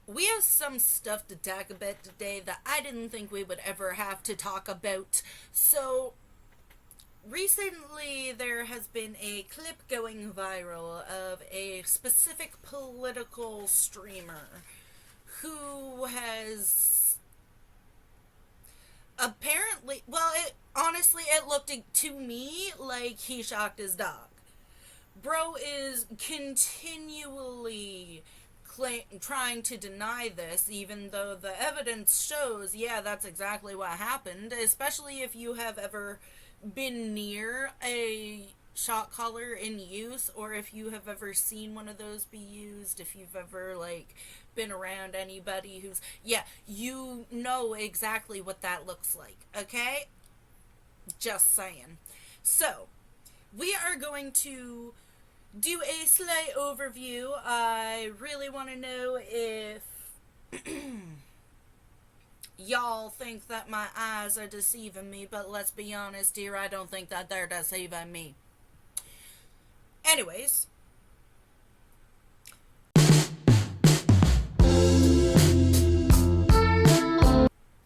we have some stuff to talk about today that I didn't think we would ever have to talk about. So, recently there has been a clip going viral of a specific political streamer who has apparently, well, it looked to me like he shocked his dog. Bro is continually trying to deny this, even though the evidence shows, yeah, that's exactly what happened, especially if you have ever been near a shot collar in use, or if you have ever seen one of those be used, if you've ever, like, been around anybody who's, yeah, you know exactly what that looks like, okay? Just saying. So, we are going to do a slight overview. I really want to know if y'all think that my eyes are deceiving me, but let's be honest here, I don't think that they're deceiving me. Anyways,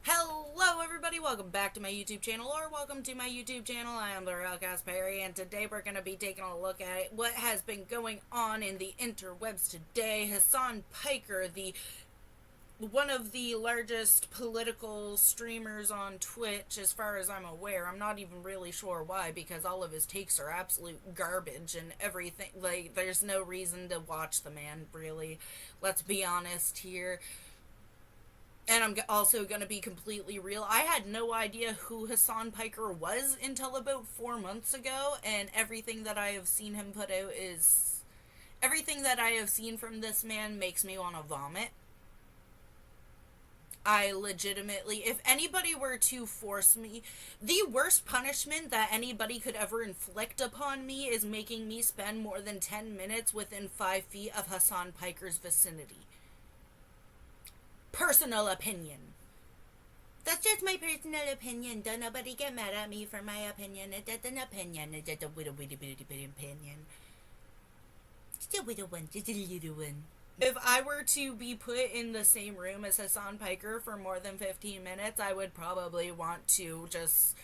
hello everybody, welcome back to my YouTube channel, or welcome to my YouTube channel. I am the Real Perry, and today we're going to be taking a look at what has been going on in the interwebs today. HASAN PIKER, the one of the largest political streamers on Twitch, as far as I'm aware. I'm not even really sure why, because all of his takes are absolute garbage and everything. Like, there's no reason to watch the man, really. Let's be honest here. And I'm also going to be completely real. I had no idea who HASAN PIKER was until about 4 months ago, and everything that I have seen him put out is... Everything that I have seen from this man makes me want to vomit. I legitimately, if anybody were to force me, the worst punishment that anybody could ever inflict upon me is making me spend more than 10 minutes within 5 feet of HASAN PIKER's vicinity. Personal opinion. That's just my personal opinion. Don't nobody get mad at me for my opinion. It's just an opinion. It's just a little opinion. Just a little one. Just a little one. If I were to be put in the same room as HASAN PIKER for more than 15 minutes, I would probably want to just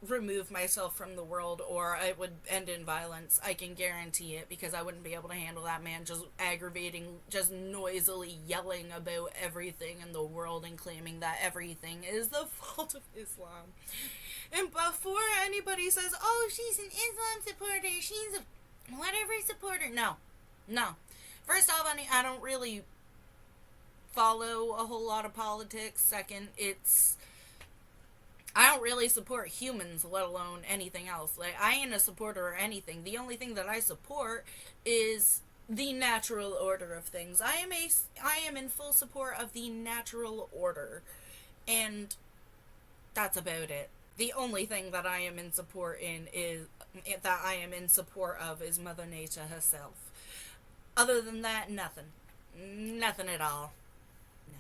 remove myself from the world, or I would end in violence. I can guarantee it, because I wouldn't be able to handle that man just aggravating, just noisily yelling about everything in the world and claiming that everything is the fault of Islam. And before anybody says, oh, she's an Islam supporter, she's a whatever supporter, no. First off, I don't really follow a whole lot of politics. Second, I don't really support humans, let alone anything else. Like, I ain't a supporter of anything. The only thing that I support is the natural order of things. I am in full support of the natural order, and that's about it. The only thing that I am in support of is Mother Nature herself. Other than that, nothing. Nothing at all. No.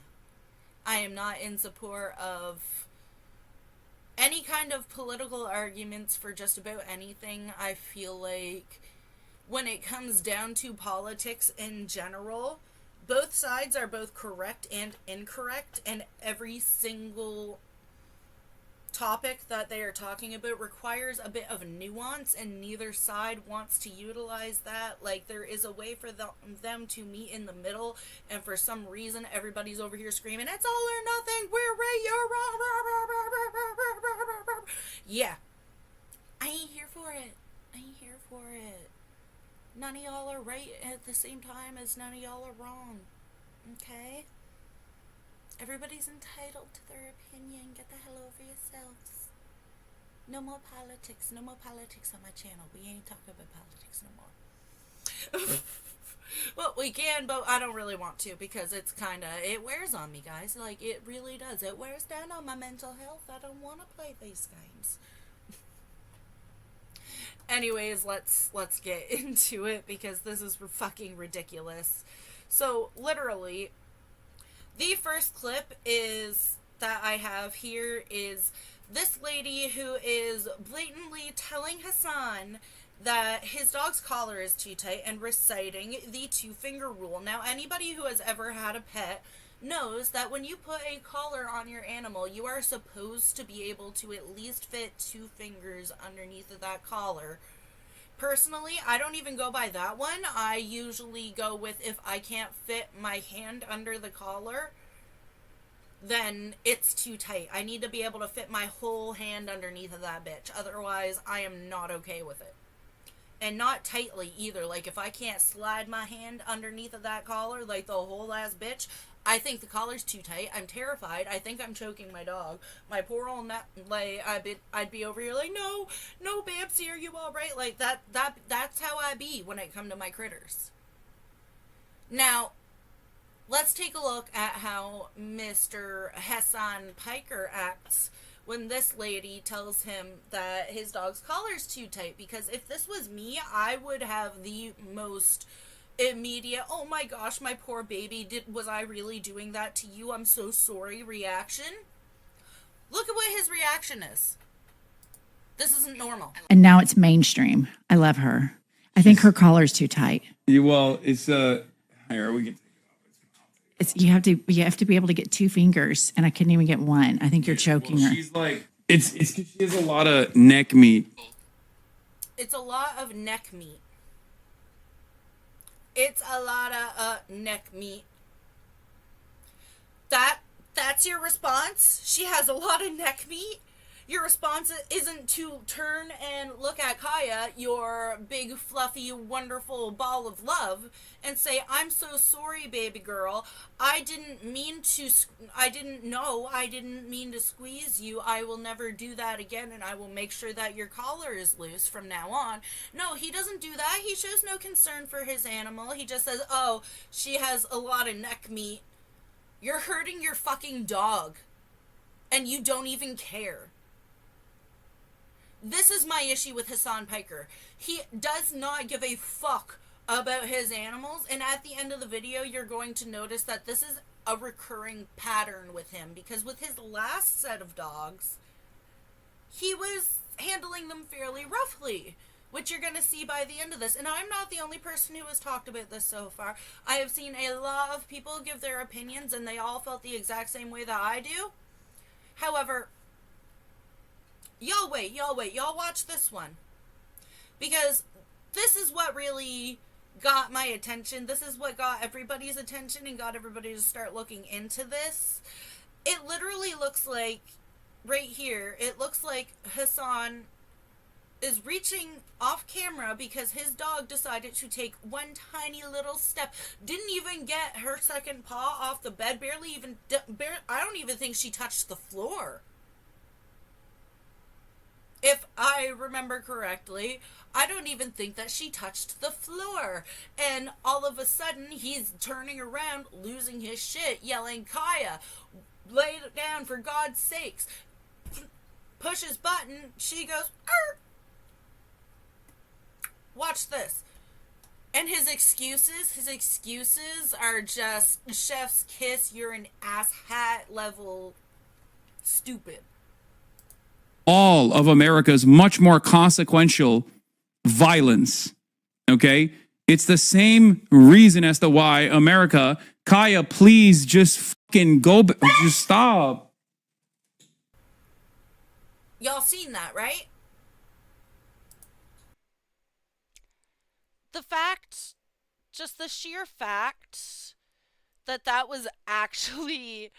I am not in support of any kind of political arguments for just about anything. I feel like when it comes down to politics in general, both sides are both correct and incorrect, and every single topic that they are talking about requires a bit of nuance, and neither side wants to utilize that. Like, there is a way for them to meet in the middle, and for some reason everybody's over here screaming, it's all or nothing, we're right, you're wrong. Yeah, I ain't here for it. None of y'all are right at the same time as none of y'all are wrong. Okay? Everybody's entitled to their opinion. Get the hell over yourselves. No more politics. No more politics on my channel. We ain't talking about politics no more. Well, we can, but I don't really want to, because it's it wears on me, guys. Like, it really does. It wears down on my mental health. I don't want to play these games. Anyways, let's get into it, because this is fucking ridiculous. So, literally, the first clip that I have here is this lady who is blatantly telling HASAN that his dog's collar is too tight and reciting the 2-finger rule. Now, anybody who has ever had a pet knows that when you put a collar on your animal, you are supposed to be able to at least fit 2 fingers underneath of that collar. Personally, I don't even go by that one. I usually go with, if I can't fit my hand under the collar, then it's too tight. I need to be able to fit my whole hand underneath of that bitch. Otherwise, I am not okay with it. And not tightly either. Like, if I can't slide my hand underneath of that collar, like the whole ass bitch, I think the collar's too tight. I'm terrified. I think I'm choking my dog. My poor old like, I'd be over here like, no, no, Babsy, are you all right? Like, that's how I be when it come to my critters. Now, let's take a look at how Mr. HASAN PIKER acts when this lady tells him that his dog's collar's too tight. Because if this was me, I would have the most immediate, oh my gosh, my poor baby, was I really doing that to you? I'm so sorry reaction. Look at what his reaction is. This isn't normal. And now it's mainstream. I love her. I think her collar's too tight. Well, it's here we can. It's you have to be able to get 2 fingers, and I couldn't even get one. I think you're choking her. She's like it's because she has a lot of neck meat. It's a lot of neck meat. It's a lot of neck meat. That's your response? She has a lot of neck meat? Your response isn't to turn and look at Kaya, your big, fluffy, wonderful ball of love, and say, I'm so sorry, baby girl. I didn't mean to squeeze you. I will never do that again, and I will make sure that your collar is loose from now on. No, he doesn't do that. He shows no concern for his animal. He just says, oh, she has a lot of neck meat. You're hurting your fucking dog, and you don't even care. This is my issue with HASAN PIKER. He does not give a fuck about his animals, and at the end of the video, you're going to notice that this is a recurring pattern with him, because with his last set of dogs, he was handling them fairly roughly, which you're going to see by the end of this. And I'm not the only person who has talked about this so far. I have seen a lot of people give their opinions, and they all felt the exact same way that I do. However, y'all wait, y'all watch this one. Because this is what really got my attention. This is what got everybody's attention and got everybody to start looking into this. It literally looks like, right here, it looks like HASAN is reaching off camera because his dog decided to take one tiny little step. Didn't even get her second paw off the bed. I don't even think she touched the floor. If I remember correctly, I don't even think that she touched the floor. And all of a sudden, he's turning around, losing his shit, yelling, Kaya, lay it down for God's sakes. Pushes button, she goes, Arr! Watch this. And his excuses are just chef's kiss, you're an asshat level stupid. All of America's much more consequential violence. Okay? It's the same reason as to why America, Kaya, please just fucking go, just stop. Y'all seen that, right? Just the sheer fact that was actually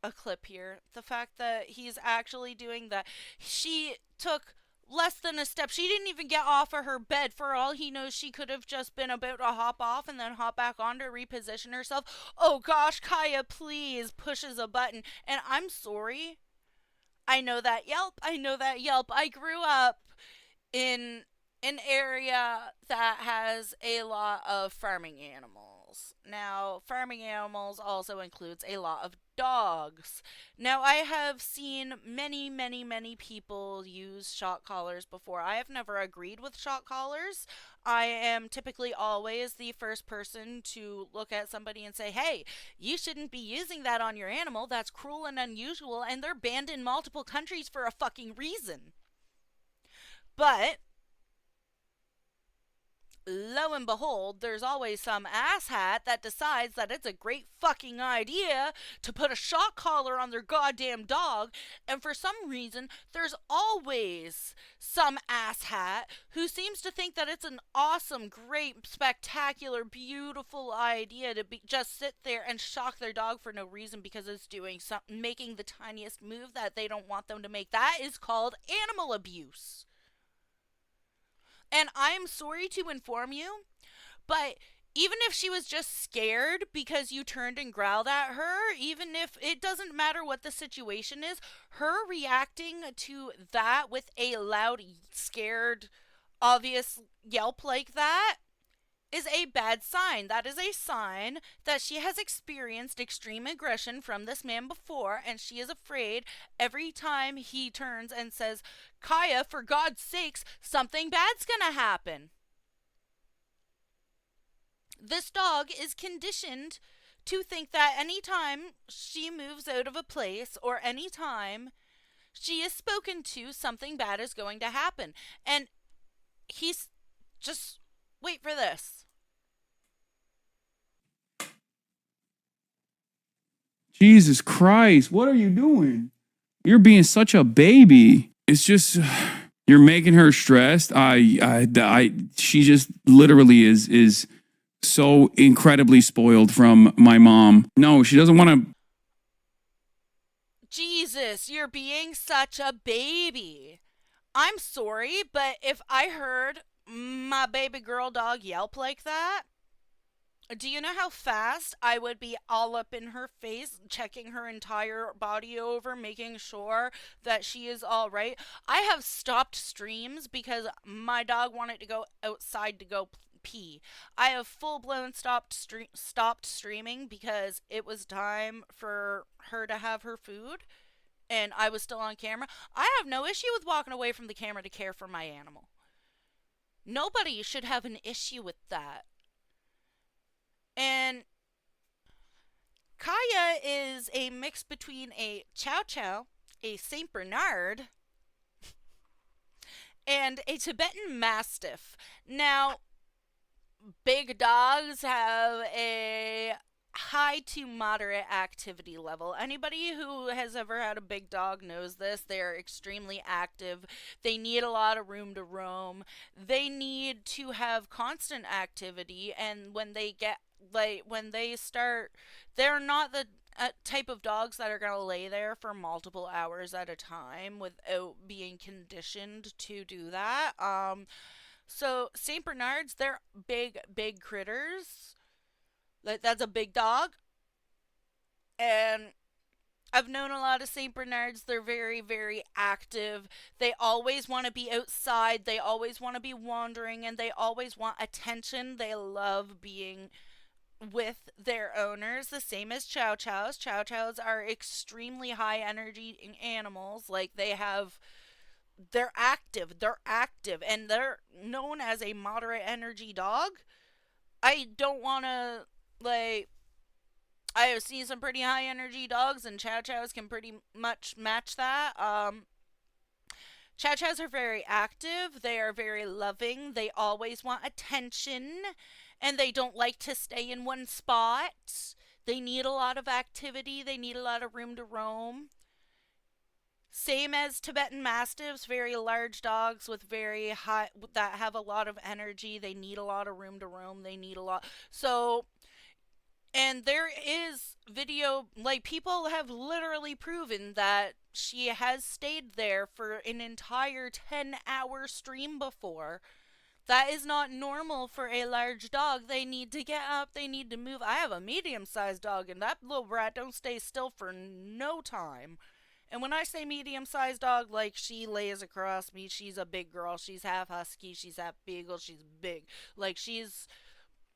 a clip here. The fact that he's actually doing that. She took less than a step. She didn't even get off of her bed. For all he knows, she could have just been about to hop off and then hop back on to reposition herself. Oh gosh, Kaya, please, pushes a button. And I'm sorry. I know that yelp. I grew up in an area that has a lot of farming animals. Now, farming animals also includes a lot of dogs. Now, I have seen many people use shock collars before. I have never agreed with shock collars. I am typically always the first person to look at somebody and say, hey, you shouldn't be using that on your animal. That's cruel and unusual, and they're banned in multiple countries for a fucking reason. But lo and behold, there's always some asshat that decides that it's a great fucking idea to put a shock collar on their goddamn dog, and for some reason, there's always some asshat who seems to think that it's an awesome, great, spectacular, beautiful idea to just sit there and shock their dog for no reason because it's doing something, making the tiniest move that they don't want them to make. That is called animal abuse. And I'm sorry to inform you, but even if she was just scared because you turned and growled at her, even if it doesn't matter what the situation is, her reacting to that with a loud, scared, obvious yelp like that is a bad sign. That is a sign that she has experienced extreme aggression from this man before, and she is afraid every time he turns and says, Kaya, for God's sakes, something bad's gonna happen. This dog is conditioned to think that anytime she moves out of a place or anytime she is spoken to, something bad is going to happen. And he's just, wait for this. Jesus Christ, what are you doing? You're being such a baby. It's just you're making her stressed. She just literally is so incredibly spoiled from my mom. No, she doesn't want to. Jesus, you're being such a baby. I'm sorry, but if I heard my baby girl dog yelp like that, do you know how fast I would be all up in her face, checking her entire body over, making sure that she is all right? I have stopped streams because my dog wanted to go outside to go pee. I have full-blown stopped streaming because it was time for her to have her food, and I was still on camera. I have no issue with walking away from the camera to care for my animal. Nobody should have an issue with that. And Kaya is a mix between a Chow Chow, a Saint Bernard, and a Tibetan Mastiff. Now, big dogs have a high to moderate activity level. Anybody who has ever had a big dog knows this. They're extremely active. They need a lot of room to roam. They need to have constant activity, and when they start, they're not the type of dogs that are going to lay there for multiple hours at a time without being conditioned to do that. So Saint Bernards, they're big critters. That's a big dog. And I've known a lot of Saint Bernards. They're very, very active. They always want to be outside. They always want to be wandering, and they always want attention. They love being with their owners, the same as Chow Chows. Chow Chows are extremely high energy animals. Like, they're active, and they're known as a moderate energy dog. I don't want to, I have seen some pretty high energy dogs, and Chow Chows can pretty much match that. Chow Chows are very active. They are very loving. They always want attention, and they don't like to stay in one spot. They need a lot of activity. They need a lot of room to roam. Same as Tibetan Mastiffs, very large dogs with very high, that have a lot of energy. They need a lot of room to roam. They need a lot. So, and there is video, people have literally proven that she has stayed there for an entire 10-hour stream before. That is not normal for a large dog. They need to get up, they need to move. I have a medium-sized dog, and that little brat don't stay still for no time. And when I say medium-sized dog, she lays across me. She's a big girl. She's half husky. She's half beagle. She's big. She's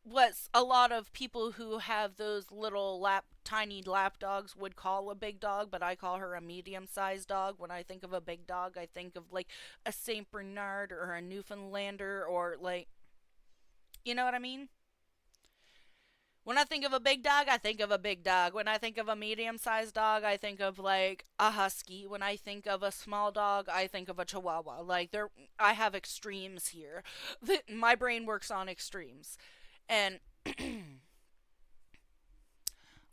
what a lot of people who have those little tiny lap dogs would call a big dog, but I call her a medium-sized dog. When I think of a big dog, I think of a Saint Bernard or a Newfoundlander, or you know what I mean? When I think of a big dog, I think of a big dog. When I think of a medium-sized dog, I think of like a husky. When I think of a small dog, I think of a chihuahua. Like I have extremes here. My brain works on extremes. And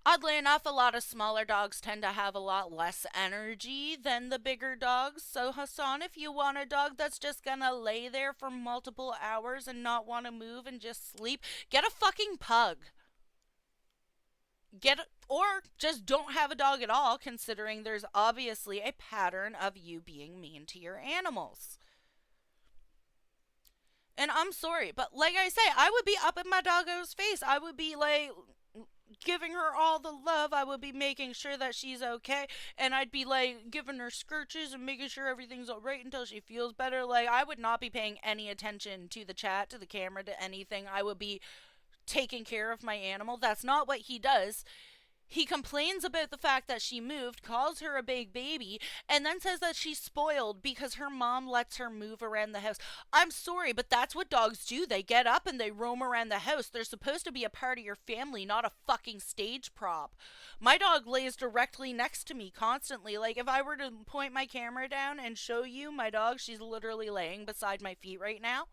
oddly enough, a lot of smaller dogs tend to have a lot less energy than the bigger dogs. So, Hassan, if you want a dog that's just gonna lay there for multiple hours and not want to move and just sleep, get a fucking pug. Or just don't have a dog at all, considering there's obviously a pattern of you being mean to your animals. And I'm sorry, but like I say, I would be up in my doggo's face. I would be like giving her all the love. I would be making sure that she's okay, and I'd be like giving her scritches and making sure everything's alright until she feels better. Like, I would not be paying any attention to the chat, to the camera, to anything. I would be taking care of my animal. That's not what he does. He complains about the fact that she moved, calls her a big baby, and then says that she's spoiled because her mom lets her move around the house. I'm sorry, but that's what dogs do. They get up and they roam around the house. They're supposed to be a part of your family, not a fucking stage prop. My dog lays directly next to me constantly. Like, if I were to point my camera down and show you my dog, she's literally laying beside my feet right now.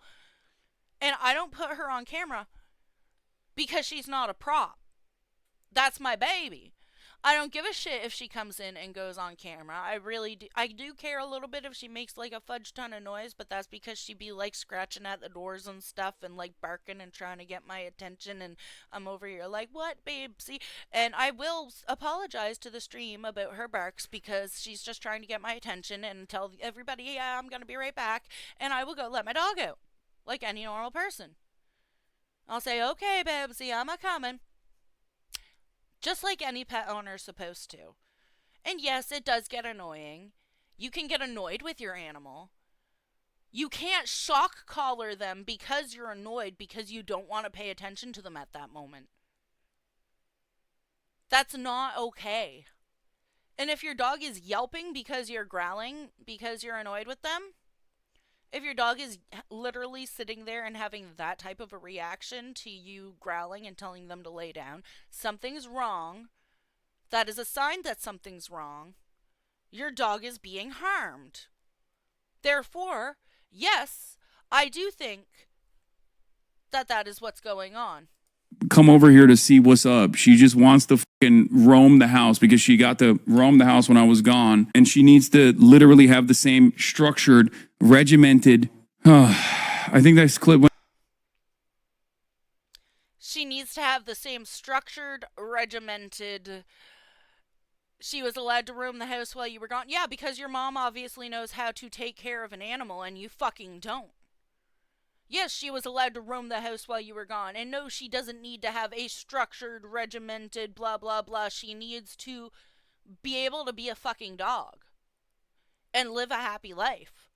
And I don't put her on camera because she's not a prop. That's my baby. I don't give a shit if she comes in and goes on camera. I really do. I do care a little bit if she makes like a fudge ton of noise, but that's because she be like scratching at the doors and stuff and like barking and trying to get my attention, and I'm over here like, what, babe? See? And I will apologize to the stream about her barks because she's just trying to get my attention and tell everybody, yeah, I'm gonna be right back, and I will go let my dog out like any normal person. I'll say, okay, babesy, I'm a-coming. Just like any pet owner's supposed to. And yes, it does get annoying. You can get annoyed with your animal. You can't shock collar them because you're annoyed because you don't want to pay attention to them at that moment. That's not okay. And if your dog is yelping because you're growling because you're annoyed with them, if your dog is literally sitting there and having that type of a reaction to you growling and telling them to lay down, something's wrong. That is a sign that something's wrong. Your dog is being harmed. Therefore, yes, I do think that that is what's going on. Come over here to see what's up. She just wants to fucking roam the house because she got to roam the house when I was gone. And she needs to literally have the same structured, regimented. I think that's clip. She needs to have the same structured, regimented. She was allowed to roam the house while you were gone. Yeah, because your mom obviously knows how to take care of an animal and you fucking don't. Yes, she was allowed to roam the house while you were gone. And no, she doesn't need to have a structured, regimented, blah, blah, blah. She needs to be able to be a fucking dog and live a happy life.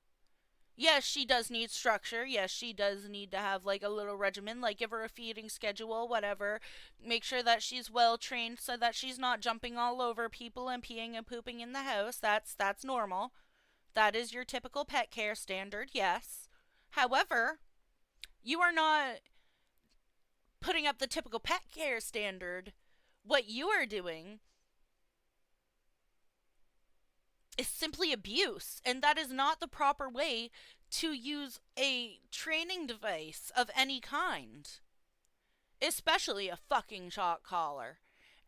Yes, she does need structure. Yes, she does need to have like a little regimen, like give her a feeding schedule, whatever. Make sure that she's well trained so that she's not jumping all over people and peeing and pooping in the house. That's normal. That is your typical pet care standard, yes. However, you are not putting up the typical pet care standard. What you are doing is simply abuse, and that is not the proper way to use a training device of any kind, especially a fucking shock collar.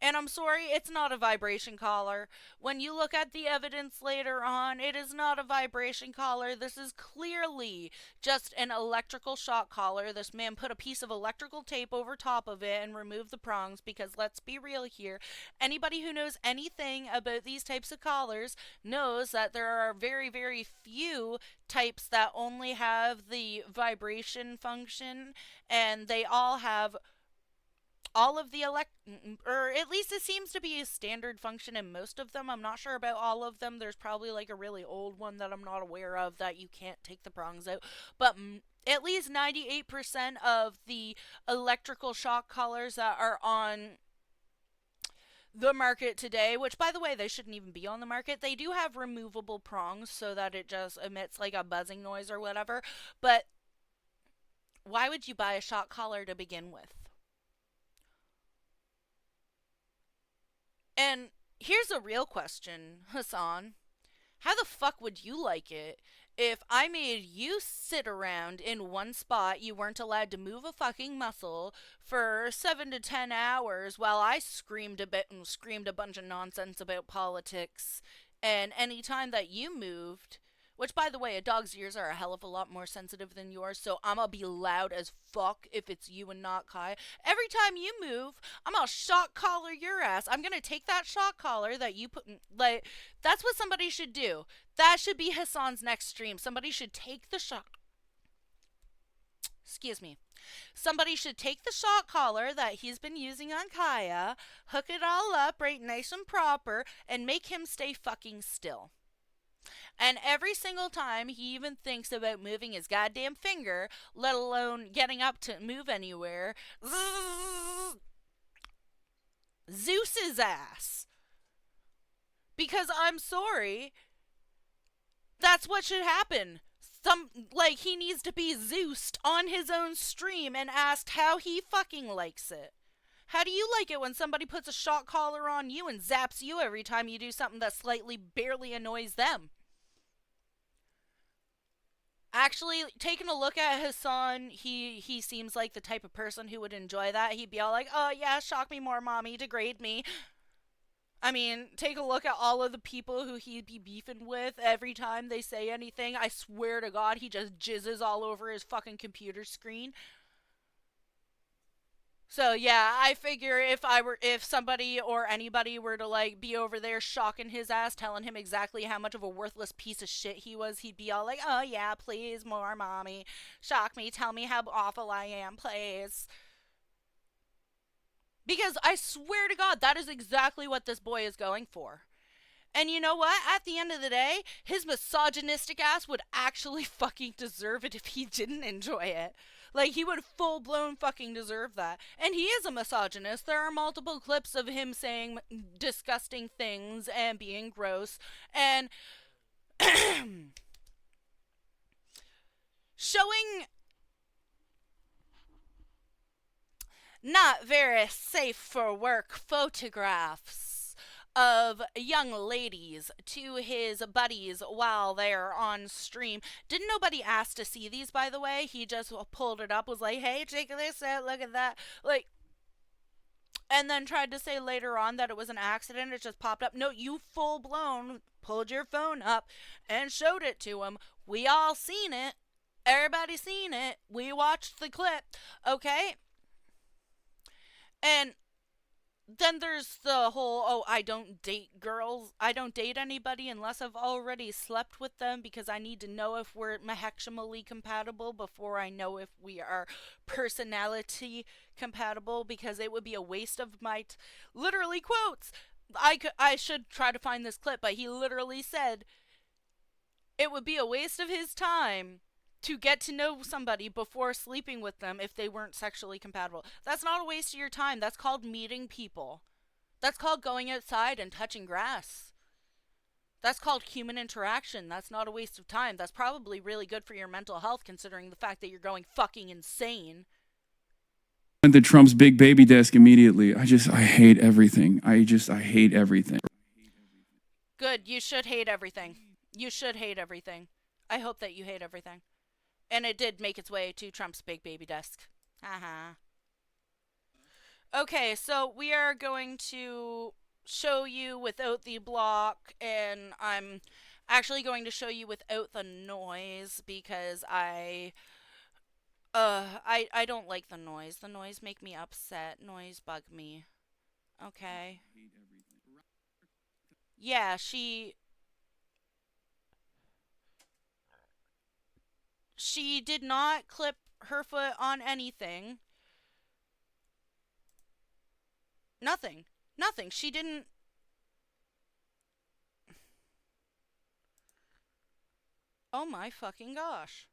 And I'm sorry, it's not a vibration collar. When you look at the evidence later on, it is not a vibration collar. This is clearly just an electrical shock collar. This man put a piece of electrical tape over top of it and removed the prongs because let's be real here. Anybody who knows anything about these types of collars knows that there are very, very few types that only have the vibration function, and they all have all of the or at least it seems to be a standard function in most of them. I'm not sure about all of them. There's probably like a really old one that I'm not aware of that you can't take the prongs out. But at least 98% of the electrical shock collars that are on the market today, which by the way, they shouldn't even be on the market, they do have removable prongs so that it just emits like a buzzing noise or whatever. But why would you buy a shock collar to begin with? And here's a real question, Hassan. How the fuck would you like it if I made you sit around in one spot, you weren't allowed to move a fucking muscle for 7 to 10 hours while I screamed a bit and screamed a bunch of nonsense about politics, and any time that you moved, which by the way, a dog's ears are a hell of a lot more sensitive than yours, so I'm gonna be loud as fuck if it's you and not Kai. Every time you move, I'm gonna shock collar your ass. I'm gonna take that shock collar that you put in, like, that's what somebody should do. That should be Hassan's next stream. Somebody should take the shock. Excuse me. Somebody should take the shock collar that he's been using on Kaya, hook it all up right nice and proper, and make him stay fucking still. And every single time he even thinks about moving his goddamn finger, let alone getting up to move anywhere, Zeus's ass. Because I'm sorry, that's what should happen. He needs to be Zeused on his own stream and asked how he fucking likes it. How do you like it when somebody puts a shock collar on you and zaps you every time you do something that slightly barely annoys them? Actually, taking a look at Hassan, he seems like the type of person who would enjoy that. He'd be all like, oh yeah, shock me more, mommy, degrade me. I mean, take a look at all of the people who he'd be beefing with every time they say anything. I swear to God, he just jizzes all over his fucking computer screen. So yeah, I figure if somebody or anybody were to like be over there shocking his ass, telling him exactly how much of a worthless piece of shit he was, he'd be all like, oh yeah, please, more mommy. Shock me, tell me how awful I am, please. Because I swear to God, that is exactly what this boy is going for. And you know what? At the end of the day, his misogynistic ass would actually fucking deserve it if he didn't enjoy it. Like, he would full blown fucking deserve that. And he is a misogynist. There are multiple clips of him saying disgusting things and being gross and showing not very safe for work photographs of young ladies to his buddies while they're on stream. Didn't nobody ask to see these, by the way? He just pulled it up, was like, hey, check this out, look at that. Like, and then tried to say later on that it was an accident, it just popped up. No, you full blown pulled your phone up and showed it to him. We all seen it. Everybody seen it. We watched the clip, okay? And then there's the whole, oh, I don't date girls. I don't date anybody unless I've already slept with them because I need to know if we're maheximally compatible before I know if we are personality compatible, because it would be a waste of my literally quotes. I should try to find this clip, but he literally said it would be a waste of his time to get to know somebody before sleeping with them if they weren't sexually compatible. That's not a waste of your time. That's called meeting people. That's called going outside and touching grass. That's called human interaction. That's not a waste of time. That's probably really good for your mental health, considering the fact that you're going fucking insane. Went to Trump's big baby desk immediately. I hate everything. I hate everything. Good. You should hate everything. You should hate everything. I hope that you hate everything. And it did make its way to Trump's big baby desk. Haha. Okay, so we are going to show you without the block, and I'm actually going to show you without the noise because I don't like the noise. The noise make me upset. Noise bug me. Okay. Yeah, she did not clip her foot on anything. Nothing. Nothing. She didn't. Oh my fucking gosh.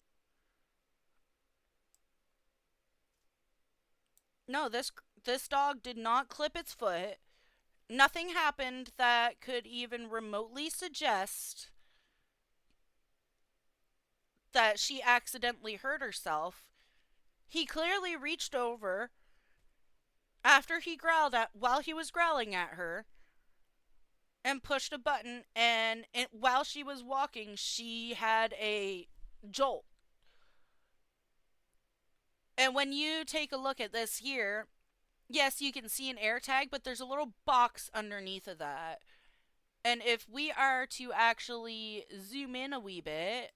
No, this dog did not clip its foot. Nothing happened that could even remotely suggest that she accidentally hurt herself. He clearly reached over after he growled while he was growling at her, and pushed a button, and while she was walking, she had a jolt. And when you take a look at this here, yes, you can see an air tag, but there's a little box underneath of that. And if we are to actually zoom in a wee bit,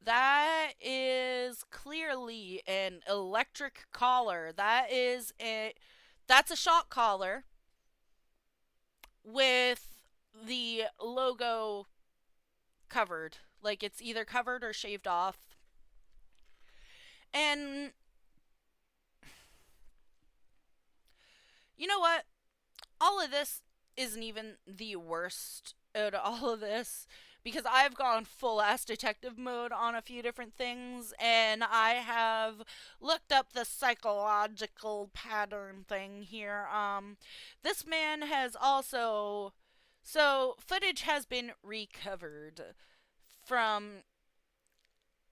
that is clearly an electric collar. That's a shock collar with the logo covered. Like it's either covered or shaved off. And you know what? All of this isn't even the worst out of all of this, because I've gone full ass detective mode on a few different things, and I have looked up the psychological pattern thing here. This man has also, so footage has been recovered from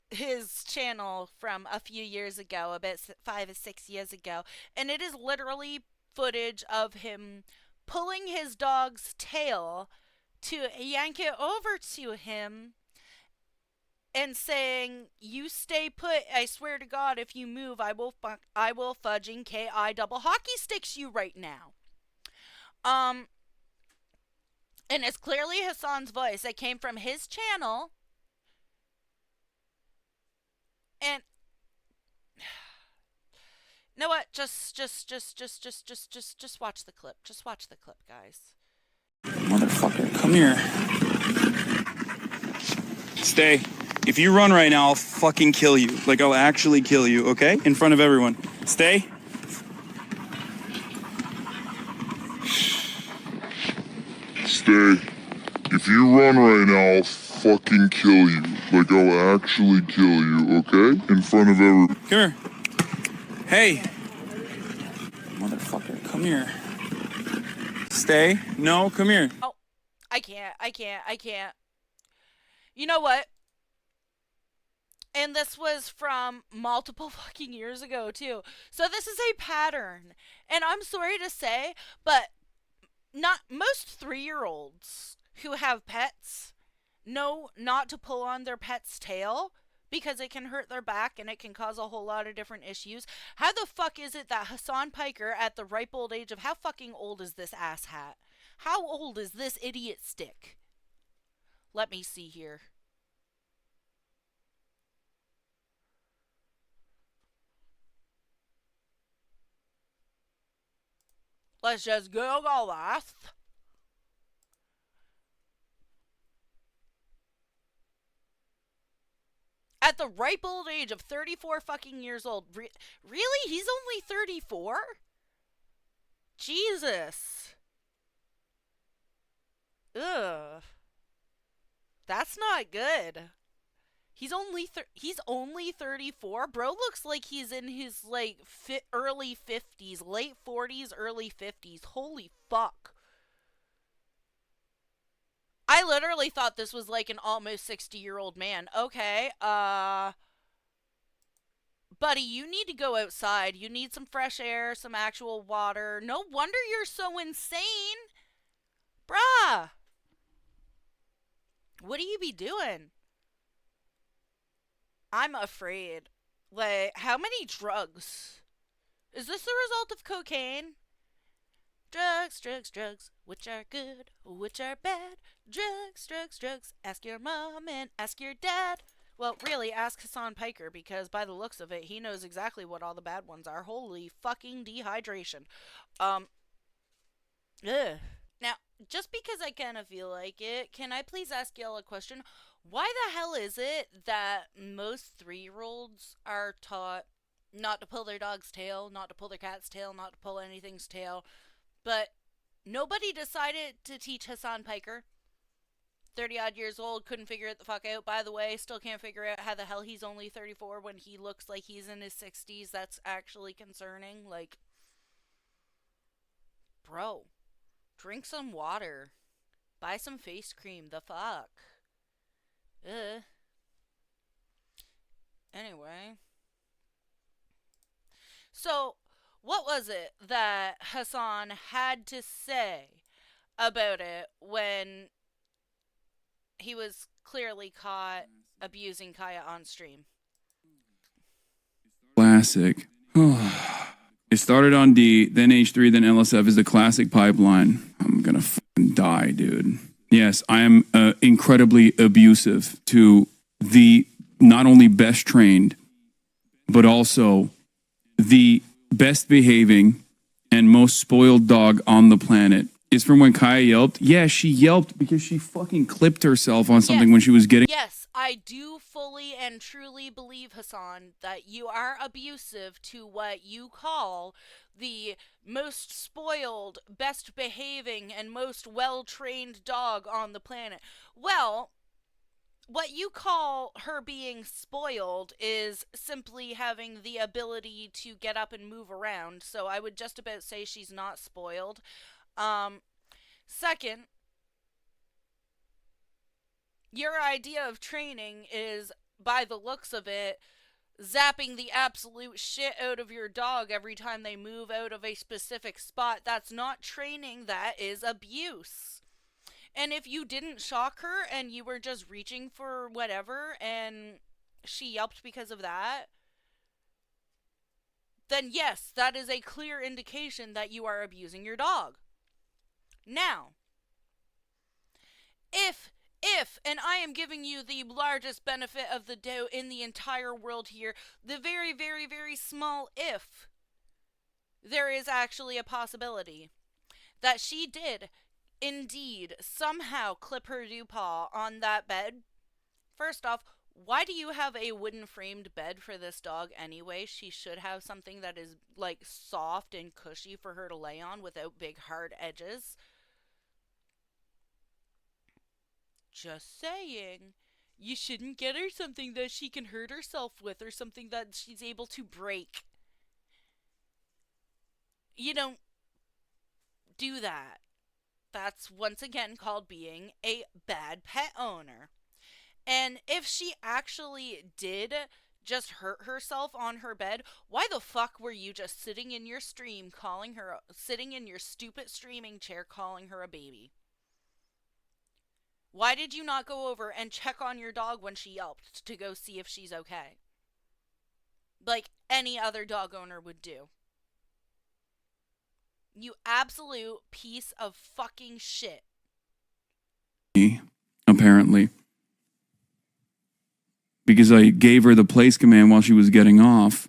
his channel from a few years ago, about 5 or 6 years ago, and it is literally footage of him pulling his dog's tail to yank it over to him and saying, "You stay put. I swear to God, if you move, I will fudging KI double hockey sticks you right now." And it's clearly HASAN's voice that came from his channel. And you know what? Just watch the clip. Just watch the clip, guys. Motherfucker, come here. Stay. If you run right now, I'll fucking kill you. Like, I'll actually kill you, okay? In front of everyone. Stay. Stay. If you run right now, I'll fucking kill you. Like, I'll actually kill you, okay? In front of everyone. Come here. Hey. Motherfucker, come here. Stay. No, come here. Oh, I can't. You know what? And this was from multiple fucking years ago, too. So this is a pattern. And I'm sorry to say, but not most 3-year-olds who have pets know not to pull on their pet's tail because it can hurt their back and it can cause a whole lot of different issues. How the fuck is it that HASAN PIKER, at the ripe old age of, how fucking old is this asshat? How old is this idiot stick? Let me see here. Let's just Google that. At the ripe old age of 34 fucking years old. Really? He's only 34? Jesus. Ugh. That's not good. He's only 34. Bro looks like he's in his like early 50s, late 40s, early 50s. Holy fuck. I literally thought this was like an almost 60-year-old man. Okay, buddy, you need to go outside. You need some fresh air, some actual water. No wonder you're so insane. Bruh. What do you be doing? I'm afraid. Like, how many drugs? Is this the result of cocaine? Drugs, drugs, drugs. Which are good, which are bad? Drugs, drugs, drugs. Ask your mom and ask your dad. Well, really, ask HASAN PIKER, because by the looks of it, he knows exactly what all the bad ones are. Holy fucking dehydration. Ugh. Now, just because I kind of feel like it, can I please ask y'all a question? Why the hell is it that most 3-year-olds are taught not to pull their dog's tail, not to pull their cat's tail, not to pull anything's tail, but nobody decided to teach HASAN PIKER? 30-odd years old, couldn't figure it the fuck out, by the way. Still can't figure out how the hell he's only 34 when he looks like he's in his 60s. That's actually concerning. Like, bro, drink some water. Buy some face cream. The fuck? Anyway. So, what was it that Hasan had to say about it when he was clearly caught abusing Kaya on stream? Classic. It started on D, then H3, then LSF is the classic pipeline. I'm gonna fucking die, dude. Yes, I am incredibly abusive to the not only best trained, but also the best behaving and most spoiled dog on the planet. Is from when Kaya yelped. Yeah, she yelped because she fucking clipped herself on something when she was getting. Yes, I do fully and truly believe, Hasan, that you are abusive to what you call the most spoiled, best behaving, and most well trained dog on the planet. Well, what you call her being spoiled is simply having the ability to get up and move around, so I would just about say she's not spoiled. Second, your idea of training is, by the looks of it, zapping the absolute shit out of your dog every time they move out of a specific spot. That's not training, that is abuse. And if you didn't shock her and you were just reaching for whatever and she yelped because of that, then yes, that is a clear indication that you are abusing your dog. Now, if, and I am giving you the largest benefit of the doubt in the entire world here, the very, very, very small if, there is actually a possibility that she did indeed somehow clip her dupah on that bed. First off, why do you have a wooden framed bed for this dog anyway? She should have something that is like soft and cushy for her to lay on without big hard edges. Just saying. You shouldn't get her something that she can hurt herself with or something that she's able to break. You don't do that. That's once again called being a bad pet owner. And if she actually did just hurt herself on her bed, why the fuck were you just sitting in your stream sitting in your stupid streaming chair calling her a baby? Why did you not go over and check on your dog when she yelped to go see if she's okay? Like any other dog owner would do. You absolute piece of fucking shit. Apparently. Because I gave her the place command while she was getting off,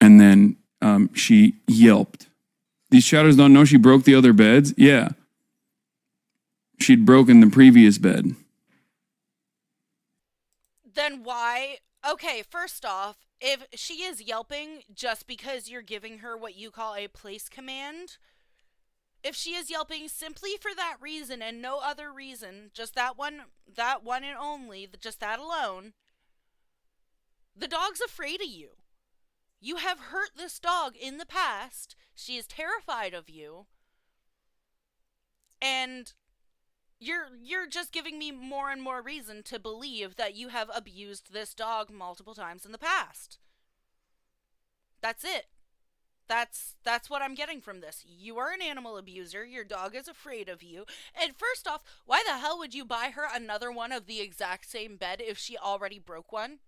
and then she yelped. These shadows don't know she broke the other beds? Yeah. She'd broken the previous bed. Then why? Okay, first off, if she is yelping just because you're giving her what you call a place command, if she is yelping simply for that reason and no other reason, just that one and only, just that alone, the dog's afraid of you. You have hurt this dog in the past. She is terrified of you. And you're just giving me more and more reason to believe that you have abused this dog multiple times in the past. That's it. That's what I'm getting from this. You are an animal abuser. Your dog is afraid of you. And first off, why the hell would you buy her another one of the exact same bed if she already broke one?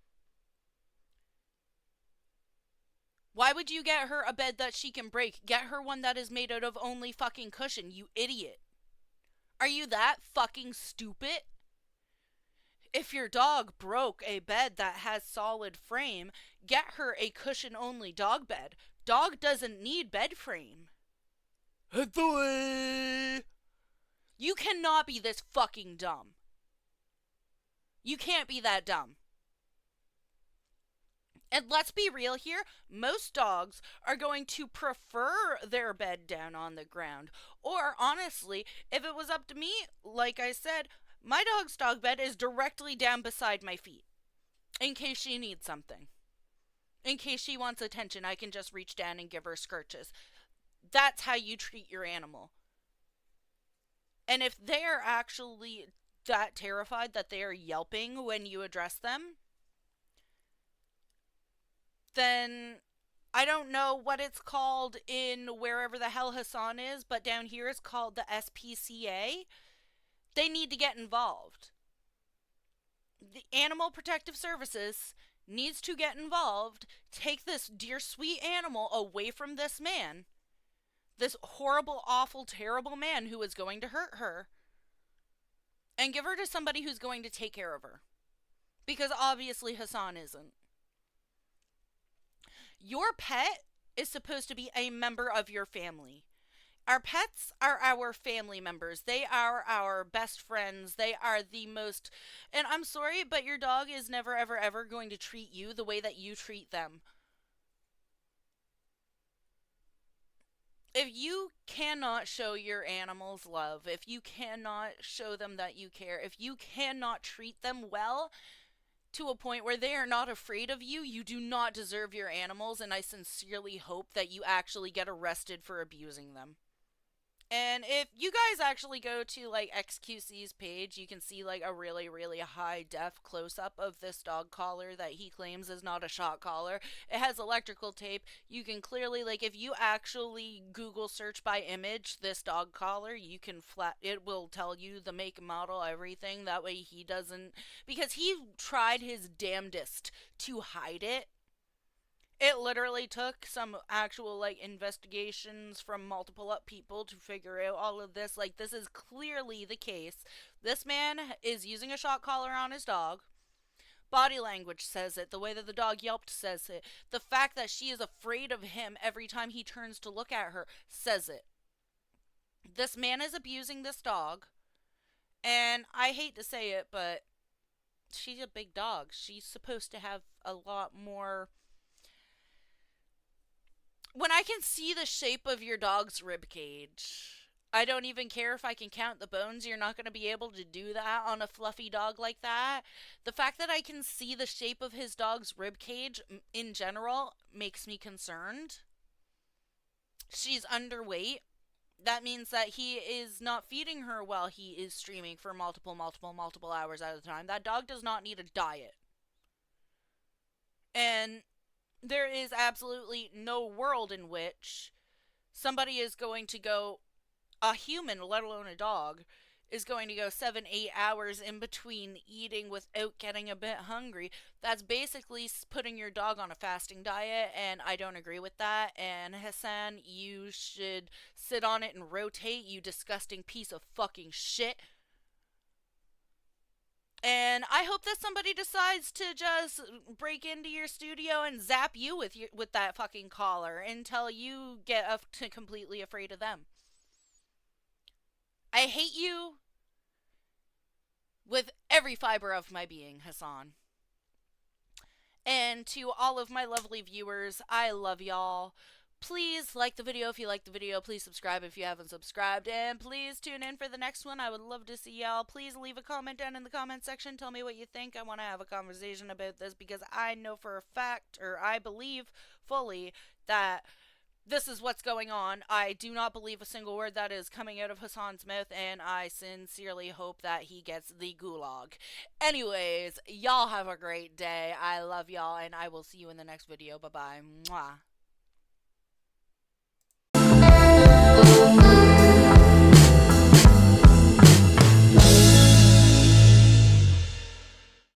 Why would you get her a bed that she can break? Get her one that is made out of only fucking cushion, you idiot. Are you that fucking stupid? If your dog broke a bed that has solid frame, get her a cushion-only dog bed. Dog doesn't need bed frame. You cannot be this fucking dumb. You can't be that dumb. And let's be real here, most dogs are going to prefer their bed down on the ground. Or, honestly, if it was up to me, like I said, my dog's dog bed is directly down beside my feet. In case she needs something. In case she wants attention, I can just reach down and give her scratches. That's how you treat your animal. And if they're actually that terrified that they are yelping when you address them, then I don't know what it's called in wherever the hell Hassan is, but down here it's called the SPCA. They need to get involved. The Animal Protective Services needs to get involved, take this dear sweet animal away from this man. This horrible, awful, terrible man who is going to hurt her. And give her to somebody who's going to take care of her. Because obviously Hassan isn't. Your pet is supposed to be a member of your family. Our pets are our family members. They are our best friends. They are the most. And I'm sorry, but your dog is never, ever, ever going to treat you the way that you treat them. If you cannot show your animals love, if you cannot show them that you care, if you cannot treat them well to a point where they are not afraid of you, you do not deserve your animals, and I sincerely hope that you actually get arrested for abusing them. And if you guys actually go to like XQC's page, you can see like a really, really high def close up of this dog collar that he claims is not a shock collar. It has electrical tape. You can clearly, like, if you actually Google search by image this dog collar, you can it will tell you the make, model, everything. That way he doesn't, because he tried his damnedest to hide it. It literally took some actual, like, investigations from multiple people to figure out all of this. Like, this is clearly the case. This man is using a shock collar on his dog. Body language says it. The way that the dog yelped says it. The fact that she is afraid of him every time he turns to look at her says it. This man is abusing this dog. And I hate to say it, but she's a big dog. She's supposed to have a lot more. When I can see the shape of your dog's rib cage, I don't even care if I can count the bones. You're not going to be able to do that on a fluffy dog like that. The fact that I can see the shape of his dog's rib cage in general makes me concerned. She's underweight. That means that he is not feeding her while he is streaming for multiple hours at a time. That dog does not need a diet. And there is absolutely no world in which somebody is going to go, a human, let alone a dog, is going to go 7-8 hours in between eating without getting a bit hungry. That's basically putting your dog on a fasting diet, and I don't agree with that. And Hassan, you should sit on it and rotate, you disgusting piece of fucking shit. And I hope that somebody decides to just break into your studio and zap you with that fucking collar until you get completely afraid of them. I hate you with every fiber of my being, Hassan. And to all of my lovely viewers, I love y'all. Please like the video if you like the video. Please subscribe if you haven't subscribed. And please tune in for the next one. I would love to see y'all. Please leave a comment down in the comment section. Tell me what you think. I want to have a conversation about this because I know for a fact, or I believe fully, that this is what's going on. I do not believe a single word that is coming out of Hassan's mouth, and I sincerely hope that he gets the gulag. Anyways, y'all have a great day. I love y'all, and I will see you in the next video. Bye-bye. Mwah.